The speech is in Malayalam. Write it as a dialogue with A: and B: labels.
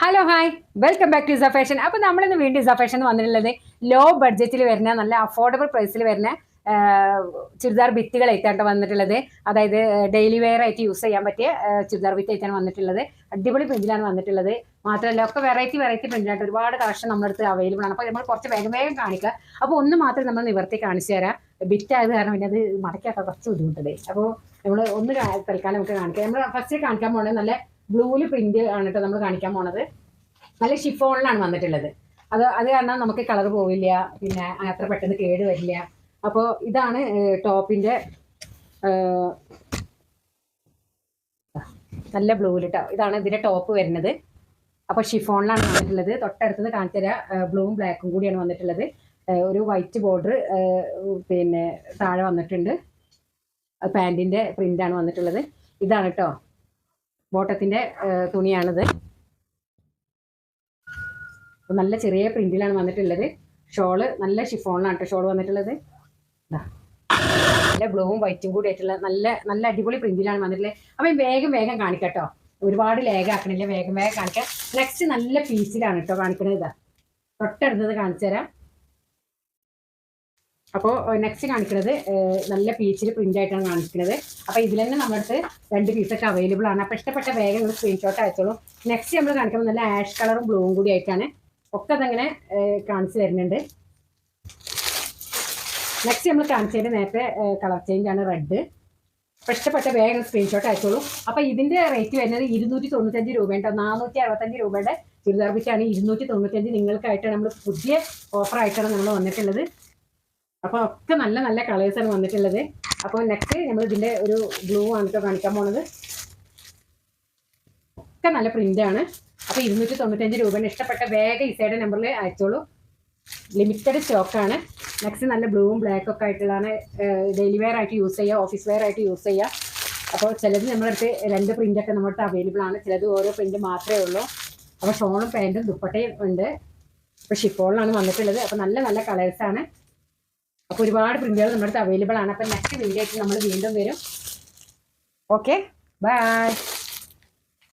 A: Hello hi welcome back to Isa fashion. അപ്പോൾ നമ്മളിന്ന് വീണ്ടും ഇസ ഫാഷൻ വന്നിട്ടുള്ളത് ലോ ബഡ്ജറ്റിൽ വരുന്ന നല്ല അഫോർഡബിൾ പ്രൈസിൽ വരുന്ന ചുരിദാർ ഭിത്തികളായിട്ടാണ് വന്നിട്ടുള്ളത്. അതായത് ഡെയിലി വെയർ ആയിട്ട് യൂസ് ചെയ്യാൻ പറ്റിയ ചുരിദാർ ഭിത്തിയായിട്ടാണ് വന്നിട്ടുള്ളത്. അടിപൊളി പ്രിന്റിലാണ് വന്നിട്ടുള്ളത്. മാത്രമല്ല ഒക്കെ വെറൈറ്റി പ്രിന്റിലായിട്ട് ഒരുപാട് കളക്ഷൻ നമ്മുടെ അടുത്ത് അവൈലബിൾ ആണ്. അപ്പോൾ നമ്മൾ കുറച്ച് വേഗം കാണിക്കുക. അപ്പോൾ ഒന്ന് മാത്രം നമ്മൾ നിവർത്തി കാണിച്ചു തരാം. ബിറ്റായത് കാരണം പിന്നെ അത് മടക്കാത്ത കുറച്ച് ബുദ്ധിമുട്ടത്. അപ്പോൾ നമ്മൾ ഒന്ന് തൽക്കാലം നമുക്ക് കാണിക്കാം. നമ്മൾ ഫസ്റ്റ് കാണിക്കാൻ പോകുന്നത് നല്ല ബ്ലൂവിൽ പ്രിന്റ് ആണ് കേട്ടോ നമ്മൾ കാണിക്കാൻ പോണത്. നല്ല ഷിഫോണിലാണ് വന്നിട്ടുള്ളത്. അത് കാരണം നമുക്ക് കളർ പോവില്ല, പിന്നെ അത്ര പെട്ടെന്ന് കേട് വരില്ല. അപ്പോൾ ഇതാണ് ടോപ്പിന്റെ നല്ല ബ്ലൂവിൽ കേട്ടോ. ഇതാണ് ഇതിന്റെ ടോപ്പ് വരുന്നത്. അപ്പോൾ ഷിഫോണിലാണ് വന്നിട്ടുള്ളത്. തൊട്ടടുത്തത് കാണിച്ചു തരാം. ബ്ലൂവും ബ്ലാക്കും കൂടിയാണ് വന്നിട്ടുള്ളത്. ഒരു വൈറ്റ് ബോർഡർ പിന്നെ താഴെ വന്നിട്ടുണ്ട്. പാൻറ്റിന്റെ പ്രിന്റാണ് വന്നിട്ടുള്ളത്. ഇതാണ് കേട്ടോ ബോട്ടത്തിന്റെ തുണിയാണിത്. നല്ല ചെറിയ പ്രിന്റിലാണ് വന്നിട്ടുള്ളത്. ഷോള് നല്ല ഷിഫോണിലാണ് കേട്ടോ ഷോൾ വന്നിട്ടുള്ളത്. നല്ല ബ്ലൂവും വൈറ്റും കൂടി ആയിട്ടുള്ള നല്ല അടിപൊളി പ്രിന്റിലാണ് വന്നിട്ടുള്ളത്. അപ്പം വേഗം കാണിക്കട്ടോ, ഒരുപാട് ലേഖാക്കണില്ല, വേഗം കാണിക്കാം. നെക്സ്റ്റ് നല്ല പീസിലാണ് കേട്ടോ കാണിക്കുന്നത്. ഇതാ തൊട്ടടുത്തത് കാണിച്ചു തരാം. അപ്പോൾ നെക്സ്റ്റ് കാണിക്കുന്നത് നല്ല പീച്ചിൽ പ്രിന്റ് ആയിട്ടാണ് കാണിക്കുന്നത്. അപ്പോൾ ഇതിൽ തന്നെ നമ്മുടെ അടുത്ത് 2 പീസൊക്കെ അവൈലബിൾ ആണ്. അപ്പോൾ ഇഷ്ടപ്പെട്ട വേഗം നിങ്ങൾ സ്ക്രീൻഷോട്ട് അയച്ചോളൂ. നെക്സ്റ്റ് നമ്മൾ കാണിക്കുന്നത് നല്ല ആഷ് കളറും ബ്ലൂവും കൂടി ആയിട്ടാണ്. ഒക്കെ അതങ്ങനെ കാണിച്ചു തരുന്നുണ്ട്. നെക്സ്റ്റ് നമ്മൾ കാണിച്ചതിൻ്റെ നേരത്തെ കളർ ചേഞ്ച് ആണ് റെഡ്. അപ്പോൾ ഇഷ്ടപ്പെട്ട വേഗം സ്ക്രീൻഷോട്ട് അയച്ചോളൂ. അപ്പോൾ ഇതിൻ്റെ റേറ്റ് വരുന്നത് 295 രൂപയുണ്ടോ. 465 രൂപയുടെ ചുരിദാർ പിച്ചാണ്. 295 നിങ്ങൾക്കായിട്ടാണ് നമ്മൾ പുതിയ ഓഫറായിട്ടാണ് നമ്മൾ വന്നിട്ടുള്ളത്. അപ്പോൾ ഒക്കെ നല്ല കളേഴ്സാണ് വന്നിട്ടുള്ളത്. അപ്പോൾ നെക്സ്റ്റ് നമ്മൾ ഇതിൻ്റെ ഒരു ബ്ലൂ ആണ് കേട്ടോ കാണിക്കാൻ പോണത്. ഒക്കെ നല്ല പ്രിൻ്റാണ്. അപ്പോൾ 295 രൂപയാണ്. ഇഷ്ടപ്പെട്ട വേഗം ഇസയുടെ നമ്പറിൽ അയച്ചോളൂ. ലിമിറ്റഡ് സ്റ്റോക്കാണ്. നെക്സ്റ്റ് നല്ല ബ്ലൂവും ബ്ലാക്കും ഒക്കെ ആയിട്ടുള്ളതാണ്. ഡെയിലി വെയർ ആയിട്ട് യൂസ് ചെയ്യുക, ഓഫീസ് വെയർ ആയിട്ട് യൂസ് ചെയ്യുക. അപ്പോൾ ചിലത് നമ്മളടുത്ത് 2 പ്രിൻ്റൊക്കെ നമ്മുടെ അവൈലബിൾ ആണ്. ചിലത് ഓരോ പ്രിൻ്റ് മാത്രമേ ഉള്ളൂ. അപ്പോൾ ഷോളും പാൻറ്റും ദുപ്പട്ടയും ഉണ്ട്. അപ്പോൾ ഷിഫോണിലാണ് വന്നിട്ടുള്ളത്. അപ്പോൾ നല്ല കളേഴ്സാണ്. അപ്പോൾ ഒരുപാട് പ്രിന്റുകൾ നമ്മുടെ അടുത്ത് അവൈലബിൾ ആണ്. അപ്പോൾ നെക്സ്റ്റ് വീഡിയോ ആയിട്ട് നമ്മൾ വീണ്ടും വരും. Okay, by.